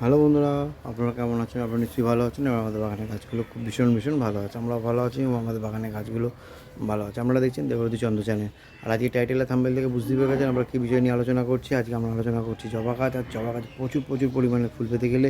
Hello বন্ধুরা, আপনারা কেমন আছেন? আপনারা নিশ্চয়ই ভালো আছেন এবং আমাদের বাগানের গাছগুলো খুব ভীষণ ভালো আছে। আমরাও ভালো আছি এবং আমাদের বাগানের গাছগুলো ভালো আছে। আপনারা দেখছেন দেবরতী চন্দ্র চ্যানেল। আর আজকে টাইটেল আর থাম্বনেল থেকে বুঝতেই পেরে গেছেন আমরা কী বিষয় নিয়ে আলোচনা করছি। আজকে আমরা আলোচনা করছি জবা গাছ। আর জবা গাছ প্রচুর পরিমাণে ফুল পেতে গেলে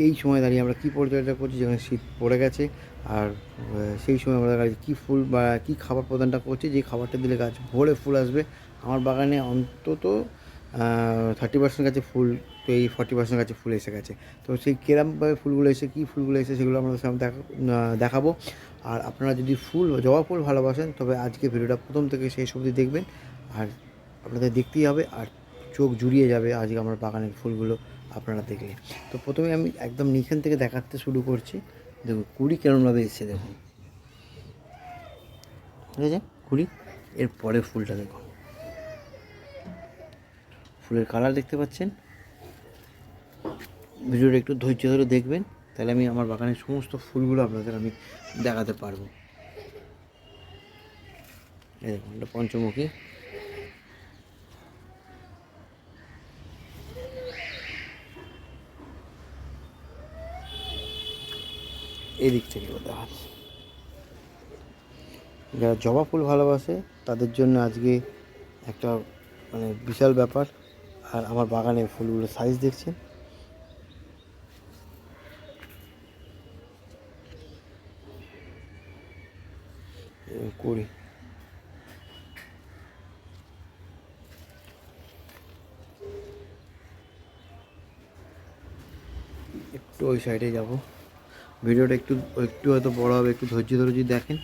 এই সময় দাঁড়িয়ে আমরা কী পরিচর্যা করছি, যেখানে শীত পড়ে গেছে। আর সেই সময় আমরা গাছে কী ফুল বা কী খাবার প্রদানটা করছি, যে খাবারটা দিলে গাছ ভরে ফুল আসবে। আমার বাগানে অন্তত 30% গাছে ফুল, তো এই 40% গাছে ফুল এসে গেছে। তো সেই কিরমভাবে ফুলগুলো এসে, কী ফুলগুলো এসে, সেগুলো আপনাদের সামনে দেখাবো। আর আপনারা যদি জবা ফুল ভালোবাসেন, তবে আজকে ভিডিওটা প্রথম থেকে শেষ অবধি দেখবেন। আর আপনাদের দেখতেই হবে, আর চোখ জুড়িয়ে যাবে আজকে আমার বাগানের ফুলগুলো আপনারা দেখলে। তো প্রথমে আমি একদম নিখান থেকে দেখাতে শুরু করছি। দেখুন কুড়ি কেরমভাবে এসছে, দেখুন, ঠিক আছে? কুড়ি, এর পরে ফুলটা দেখুন, ফুলের কালার দেখতে পাচ্ছেন। ভিডিওটা একটু ধৈর্য ধরে দেখবেন, তাহলে আমি আমার বাগানের সমস্ত ফুলগুলো আপনাদের আমি দেখাতে পারবো। এই দেখুন, এটা পঞ্চমুখী। এই দিক থেকে দেখা, যারা জবা ফুল ভালোবাসে তাদের জন্য আজকে একটা বিশাল ব্যাপার। আর আমার বাগানের ফুলগুলো সাইজ দেখছেন, কুড়ি। একটু ওই সাইডে যাব, ভিডিওটা একটু একটু হয়তো বড় হবে, একটু ধৈর্য ধরে যদি দেখেন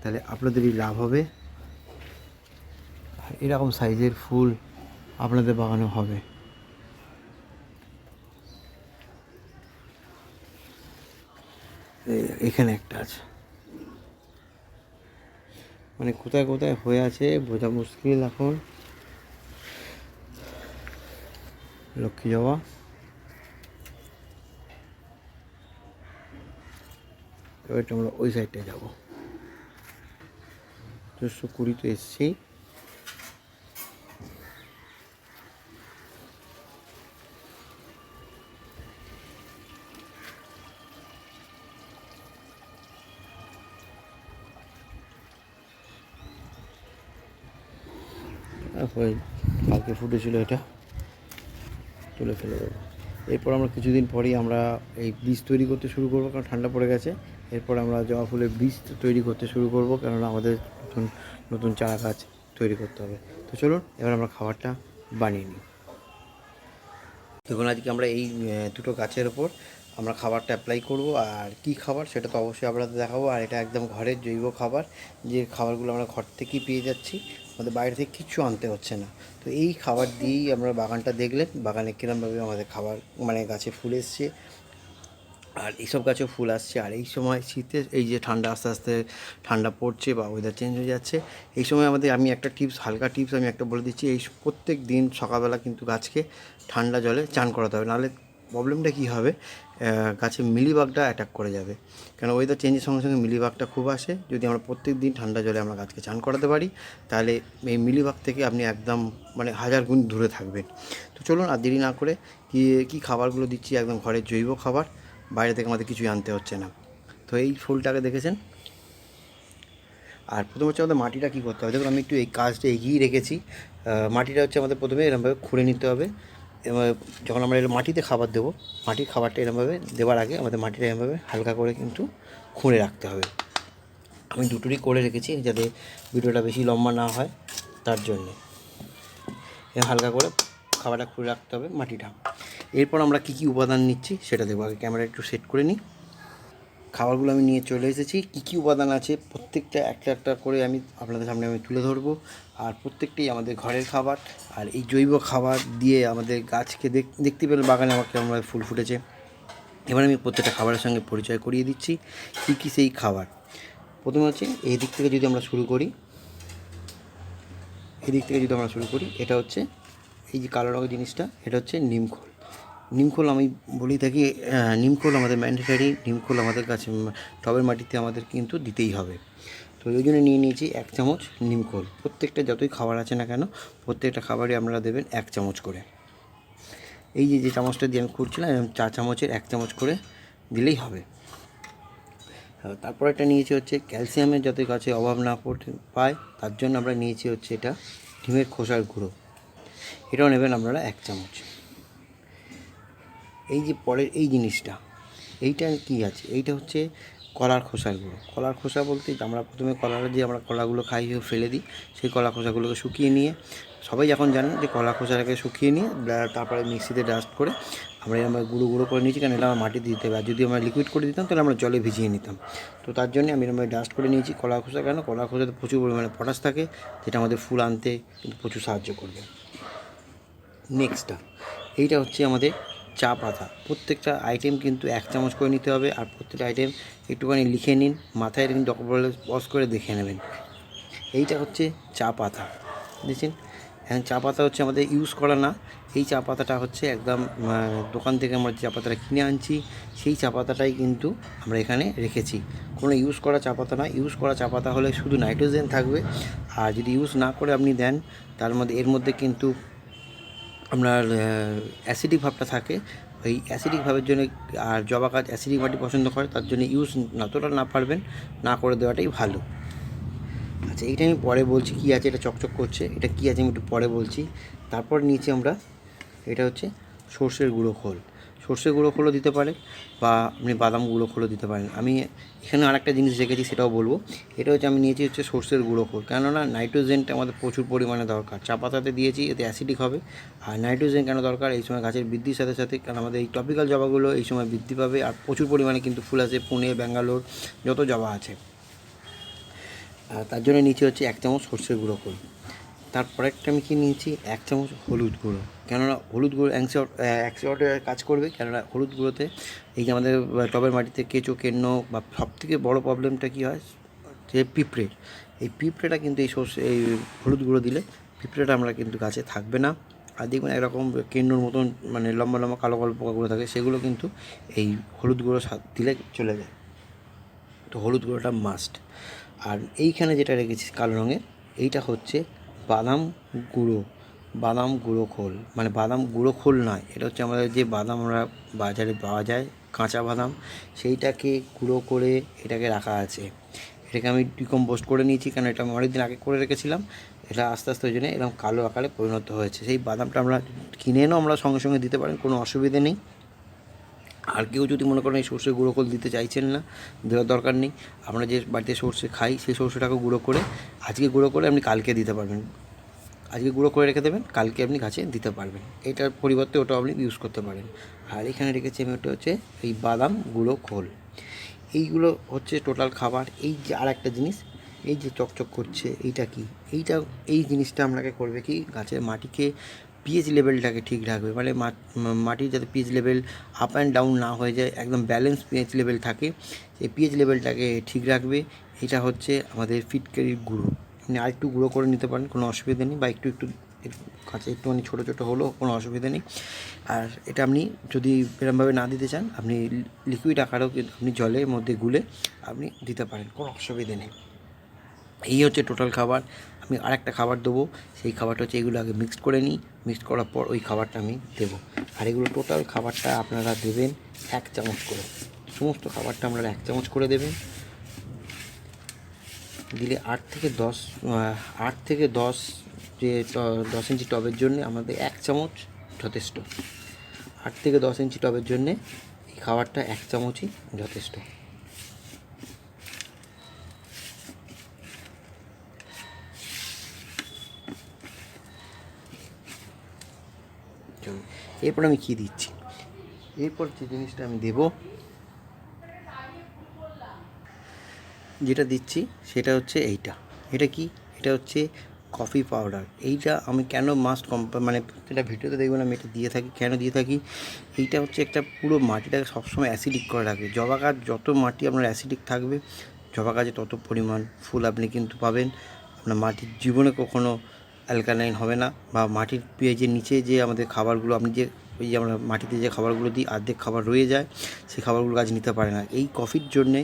তাহলে আপনাদেরই লাভ হবে। এরকম সাইজের ফুল আপনাদের বাগানে হবে। এখানে একটা আছে, কোথায় কোথায় হয়ে আছে বোঝা মুশকিল এখন। লক্ষ্মী জবা। এবার আমরা ওই সাইডটায় যাবো। 420 তো এসছেই। কালকে ফুটেছিল, এটা তুলে ফেলে দেবো। এরপর আমরা কিছুদিন পরেই আমরা এই বীজ তৈরি করতে শুরু করবো, কারণ ঠান্ডা পড়ে গেছে। এরপর আমরা জবা ফুলের বীজ তৈরি করতে শুরু করবো, কেননা আমাদের নতুন নতুন চারা গাছ তৈরি করতে হবে। তো চলুন এবার আমরা খাবারটা বানিয়ে নিই। দেখুন আজকে আমরা এই দুটো গাছের ওপর আমরা খাবারটা অ্যাপ্লাই করব। আর কি খাবার সেটা তো অবশ্যই আপনাদের দেখাবো। আর এটা একদম ঘরের জৈব খাবার, যে খাবারগুলো আমরা ঘর থেকেই পেয়ে যাচ্ছি, আমাদের বাইরে থেকে কিচ্ছু আনতে হচ্ছে না। তো এই খাবার দিয়েই আমরা বাগানটা দেখলেন, বাগানে কীরমভাবে আমাদের খাবার গাছে ফুল এসছে, আর এইসব গাছেও ফুল আসছে। আর এই সময় শীতে, এই যে ঠান্ডা আস্তে আস্তে ঠান্ডা পড়ছে বা ওয়েদার চেঞ্জ হয়ে যাচ্ছে, এই সময় আমি একটা হালকা টিপস আমি একটা বলে দিচ্ছি। প্রত্যেক দিন সকালবেলা কিন্তু গাছকে ঠান্ডা জলে চান করাতে হবে, নাহলে প্রবলেমটা কী হবে, গাছে মিলিবাগটা অ্যাটাক করে যাবে। কেন ওয়েদার চেঞ্জের সঙ্গে সঙ্গে মিলিবাগটা খুব আসে। যদি আমরা প্রত্যেক দিন ঠান্ডা জলে আমরা গাছকে চান করাতে পারি, তাহলে এই মিলিবাগ থেকে আপনি একদম 1000 গুণ দূরে থাকবেন। তো চলুন আর দেরি না করে কী খাবারগুলো দিচ্ছি, একদম ঘরের জৈব খাবার, বাইরে থেকে আমাদের কিছুই আনতে হচ্ছে না। তো এই ফুলটাকে দেখেছেন। আর প্রথমে হচ্ছে আমাদের মাটিটা কী করতে হবে, দেখুন আমি একটু এই কাজটা এগিয়ে রেখেছি। মাটিটা হচ্ছে আমাদের প্রথমে এরমভাবে খুঁড়ে নিতে হবে। এবার যখন আমরা এর মাটিতে খাবার দেবো, মাটির খাবারটা এরমভাবে দেওয়ার আগে আমাদের মাটিটা এরমভাবে হালকা করে কিন্তু খুঁড়ে রাখতে হবে। আমি দুটোরই করে রেখেছি যাতে ভিডিওটা বেশি লম্বা না হয়, তার জন্যে হালকা করে খাবারটা খুঁড়ে রাখতে হবে মাটিটা। এরপর আমরা কী কী উপাদান নিচ্ছি সেটা দেখবো। আগে ক্যামেরা একটু সেট করে নিই। খাবারগুলো আমি নিয়ে চলে এসেছি। কী কী উপাদান আছে প্রত্যেকটা একটা একটা করে আমি আপনাদের সামনে তুলে ধরবো। আর প্রত্যেকটাই আমাদের ঘরের খাবার। আর এই জৈব খাবার দিয়ে আমাদের গাছকে দেখতে পেলে বাগানে আমার কেমন ফুল ফুটেছে। এবার আমি প্রত্যেকটা খাবারের সঙ্গে পরিচয় করিয়ে দিচ্ছি কী কী সেই খাবার। প্রথমে হচ্ছে এই দিক থেকে যদি আমরা শুরু করি, এটা হচ্ছে এই যে কালো রঙের জিনিসটা, এটা হচ্ছে নিমখোল। নিমখোল আমি বলি থাকি, নিমখোল আমাদের ম্যান্ডেটারি। নিমখোল আমাদের কাছে টবের মাটিতে আমাদের কিন্তু দিতেই হবে। তো ওই জন্য নিয়ে নিয়েছি 1 চামচ নিমখোল। প্রত্যেকটা যতই খাবার আছে না কেন, প্রত্যেকটা খাবারে আপনারা দেবেন 1 চামচ করে। এই যে চামচটা দিয়ে আমি খুঁড়ছিলাম, এরকম 4 চামচের 1 চামচ করে দিলেই হবে। তারপর এটা নিয়েছি হচ্ছে ক্যালসিয়ামের যাতে গাছে অভাব না পায়, তার জন্য আমরা নিয়েছি হচ্ছে এটা ডিমের খোসার গুঁড়ো, এটাও নেবেন আপনারা 1 চামচ। এই যে পরের এই জিনিসটা, এইটা কি আছে, এইটা হচ্ছে কলার খোসার গুঁড়ো। কলার খোসা বলতে আমরা প্রথমে আমরা কলাগুলো খাই ফেলে দিই, সেই কলা খোসাগুলোকে শুকিয়ে নিয়ে, সবাই এখন জানেন যে কলা খোসাটাকে শুকিয়ে নিয়ে তারপরে মিক্সিতে ডাস্ট করে আমরা গুঁড়ো গুঁড়ো করে নিয়েছি, কারণ এটা আমার মাটিতে দিতে হবে। আর যদি আমরা লিকুইড করে দিতাম তাহলে আমরা জলে ভিজিয়ে নিতাম। তো তার জন্য আমি এরকম ডাস্ট করে নিয়েছি কলা খোসা। কেন, কলা খোসাতে প্রচুর পরিমাণে পটাশ থাকে, যেটা আমাদের ফুল আনতে কিন্তু প্রচুর সাহায্য করবে। নেক্সটটা এইটা হচ্ছে আমাদের চা পাতা। প্রত্যেকটা আইটেম কিন্তু 1 চামচ করে নিতে হবে। আর প্রত্যেকটা আইটেম একটুখানি লিখে নিন, মাথায় কিন্তু পজ করে দেখে নেবেন। এইটা হচ্ছে চা পাতা, দেখছেন। এখন চা পাতা হচ্ছে আমাদের ইউজ করা না, এই চা পাতাটা হচ্ছে একদম দোকান থেকে আমরা চা পাতাটা কিনে আনছি, সেই চা পাতাটাই কিন্তু আমরা এখানে রেখেছি। কোনো ইউজ করা চা পাতা না। ইউজ করা চা পাতা হলে শুধু নাইট্রোজেন থাকবে, আর যদি ইউজ না করে আপনি দেন এর মধ্যে কিন্তু আপনার অ্যাসিডিক ভাবটা থাকে। ওই অ্যাসিডিক ভাবের জন্য, আর জবা গাছ অ্যাসিডিক মাটি পছন্দ করে, তার জন্য ইউজ যতটা না পারবেন না করে দেওয়াটাই ভালো। আচ্ছা, এইটা আমি পরে বলছি কী আছে, এটা চকচক করছে, এটা কী আছে আমি একটু পরে বলছি। তারপর নিচে আমরা, এটা হচ্ছে সর্ষের গুঁড়ো খোল। সর্ষের গুঁড়ো খোলও দিতে পারেন, বা আপনি বাদাম গুঁড়ো খোলও দিতে পারেন। আমি এখানে আরেকটা জিনিস রেখেছি, সেটাও বলবো। এটা হচ্ছে আমি নিয়েছি হচ্ছে সর্ষের গুঁড়ো খোল, কেননা নাইট্রোজেনটা আমাদের প্রচুর পরিমাণে দরকার। চা পাতাতে দিয়েছি, এতে অ্যাসিডিক হবে। আর নাইট্রোজেন কেন দরকার, এই সময় গাছের বৃদ্ধির সাথে সাথে, কারণ আমাদের এই টপিক্যাল জবাগুলো এই সময় বৃদ্ধি পাবে, আর প্রচুর পরিমাণে কিন্তু ফুল আছে পুনে, ব্যাঙ্গালোর, যত জবা আছে। তার জন্য নিচে হচ্ছে 1 চামচ সর্ষের গুঁড়ো খোল। তারপরে একটা আমি কি নিয়েছি, 1 চামচ হলুদ গুঁড়ো। কেননা হলুদ গুঁড়ো অ্যান্টিঅক্সিডেন্টের কাজ করবে। কেননা হলুদ গুঁড়োতে এই যে আমাদের টবের মাটিতে কেঁচো, কেন্ন, বা সবথেকে বড় প্রবলেমটা কী হয়, যে পিঁপড়ে। এই পিঁপড়েটা কিন্তু এই হলুদ গুঁড়ো দিলে পিঁপড়েটা আমরা কিন্তু গাছে থাকবে না। আর দেখবেন একরকম কেন্নর মতন মানে লম্বা লম্বা কালো কালো পোকাগুলো থাকে, সেগুলো কিন্তু এই হলুদ গুঁড়ো দিলে চলে যায়। তো হলুদ গুঁড়োটা মাস্ট। আর এইখানে যেটা রেখেছি কালো রঙের, এইটা হচ্ছে বাদাম গুঁড়ো। বাদাম গুঁড়ো খোল, মানে বাদাম গুঁড়ো খোল নয়, এটা হচ্ছে আমাদের যে বাদাম আমরা বাজারে পাওয়া যায়, কাঁচা বাদাম, সেইটাকে গুঁড়ো করে এটাকে রাখা আছে। এটাকে আমি ডিকম্পোস্ট করে নিয়েছি, কারণ এটা আমি অনেকদিন আগে করে রেখেছিলাম। এটা আস্তে আস্তে ওই জন্য এরকম কালো আকারে পরিণত হয়েছে। সেই বাদামটা আমরা কিনে এনেও আমরা সঙ্গে সঙ্গে দিতে পারেন, কোনো অসুবিধে নেই। আর কেউ যদি মনে করেন এই সর্ষে গুঁড়ো খোল দিতে চাইছেন না, দেওয়ার দরকার নেই। আমরা যে বাড়িতে সর্ষে খাই, সেই সর্ষেটাকে গুঁড়ো করে আজকে গুঁড়ো করে আপনি কালকে দিতে পারবেন। আজকে গুঁড়ো করে রেখে দেবেন, কালকে আপনি গাছে দিতে পারবেন। এটার পরিবর্তে ওটাও আপনি ইউজ করতে পারেন। আর এখানে রেখেছি আমি, ওটা হচ্ছে এই বাদাম গুঁড়ো খোল। এইগুলো হচ্ছে টোটাল খাবার। এই যে আর একটা জিনিস, এই যে চকচক করছে, এইটা কি, এই জিনিসটা আপনাকে করবে কি, গাছের মাটিকে পিএইচ লেভেলটাকে ঠিক রাখবে। মানে মাটির যাতে pH level up and down না হয়ে যায়, একদম ব্যালেন্স পিএইচ লেভেল থাকে, সেই পিএইচ লেভেলটাকে ঠিক রাখবে। এটা হচ্ছে আমাদের ফিটকারির গুঁড়ো। আপনি আরেকটু গুঁড়ো করে নিতে পারেন, কোনো অসুবিধা নেই, বা একটু কাছে একটুখানি ছোটো ছোটো হলেও কোনো অসুবিধা নেই। আর এটা আপনি যদি এরমভাবে না দিতে চান, আপনি লিকুইড আকারেও আপনি জলের মধ্যে গুলে আপনি দিতে পারেন, কোনো অসুবিধে নেই। এই হচ্ছে টোটাল খাবার। আমি আরেকটা খাবার দেবো, সেই খাবারটা হচ্ছে এগুলো আগে মিক্সড করে নিই, মিক্সড করার পর ওই খাবারটা আমি দেবো। আর এগুলো টোটাল খাবারটা আপনারা দেবেন 1 চামচ করে। সমস্ত খাবারটা আপনারা 1 চামচ করে দেবেন। দিলে 8 থেকে 10 যে 10 ইঞ্চি টবের জন্য আমাদের 1 চামচ যথেষ্ট। 8 থেকে 10 ইঞ্চি টবের জন্যে এই খাবারটা 1 চামচই যথেষ্ট। এরপর আমি কী দিচ্ছি, এরপর যে জিনিসটা আমি দেবো, যেটা দিচ্ছি সেটা হচ্ছে এটা কি, এটা হচ্ছে কফি পাউডার। এইটা আমি কেন মাস্ট মানে প্রত্যেকটা ভিডিওতে দেখবেন আমি এটা দিয়ে থাকি। কেন দিয়ে থাকি, এইটা হচ্ছে একটা পুরো মাটিটাকে সবসময় অ্যাসিডিক করে রাখবে। জবা গাছ যত মাটি আপনার অ্যাসিডিক থাকবে, জবা গাছে তত পরিমাণ ফুল আপনি কিন্তু পাবেন। আপনার মাটির জীবনে কখনো অ্যালকালাইন হবে না, বা মাটির পেঁয়াজের নিচে যে আমাদের খাবারগুলো আপনি যে ওই যে আমরা মাটিতে যে খাবারগুলো দিই, অর্ধেক খাবার রয়ে যায়, সেই খাবারগুলো গাছ নিতে পারে না। এই কফির জন্যে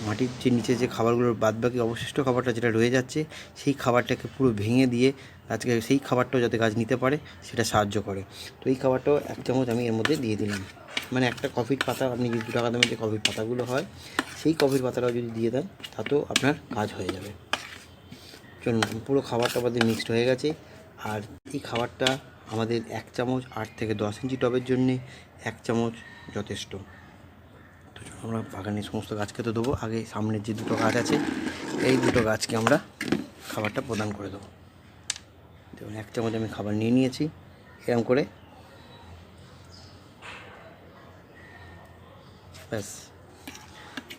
মাটির যে নিচে যে খাবারগুলোর বাদবাকি অবশিষ্ট খাবারটা যেটা রয়ে যাচ্ছে সেই খাবারটাকে পুরো ভেঙে দিয়ে আজকে সেই খাবারটাও যাতে গাছ নিতে পারে সেটা সাহায্য করে। তো এই খাবারটাও 1 চামচ আমি এর মধ্যে দিয়ে দিলাম। মানে একটা কফির পাতা, আপনি যে 2 টাকা দামের যে কফির পাতাগুলো হয় সেই কফির পাতাটাও যদি দিয়ে দেন তাতেও আপনার কাজ হয়ে যাবে। চলুন, পুরো খাবারটা আমাদের মিক্সড হয়ে গেছে। আর এই খাবারটা আমাদের 1 চামচ 8 থেকে 10 ইঞ্চি টবের জন্যে 1 চামচ যথেষ্ট। তো চলুন আমরা বাগানের সমস্ত গাছকে তো দেবো, আগে সামনের যে 2টো গাছ আছে এই 2টো গাছকে আমরা খাবারটা প্রদান করে দেবো। দেখুন 1 চামচ আমি খাবার নিয়ে নিয়েছি, এরকম করে ব্যাস।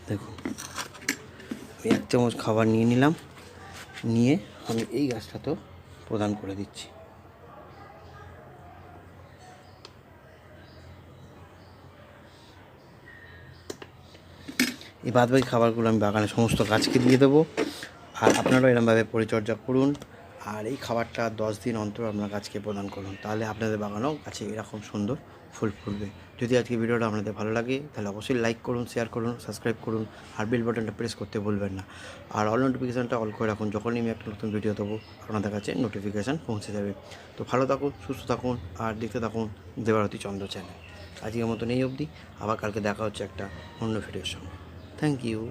দেখুন আমি 1 চামচ খাবার নিয়ে নিলাম, নিয়ে আমি এই গাছটাতেও প্রদান করে দিচ্ছি। এই বাদবাকি খাবারগুলো আমি বাগানের সমস্ত গাছকে দিয়ে দেবো। আর আপনারাও এরকমভাবে পরিচর্যা করুন। আর এই খাবারটা 10 দিন অন্তর আপনার গাছকে প্রদান করুন, তাহলে আপনাদের বাগানেও গাছে এরকম সুন্দর ফুল ফুটবে। যদি আজকে ভিডিওটা আপনাদের ভালো লাগে তাহলে অবশ্যই লাইক করুন, শেয়ার করুন, সাবস্ক্রাইব করুন, আর বেল বাটনটা প্রেস করতে ভুলবেন না। আর অল নোটিফিকেশানটা অল করে রাখুন, যখনই আমি একটা নতুন ভিডিও দেবো আপনাদের কাছে নোটিফিকেশান পৌঁছে যাবে। তো ভালো থাকুন, সুস্থ থাকুন, আর দেখতে থাকুন দেবারতী চন্দ্র চ্যানেল। আজকের মতন এই অবধি, আবার কালকে দেখা হচ্ছে একটা অন্য ভিডিওর সঙ্গে। Thank you.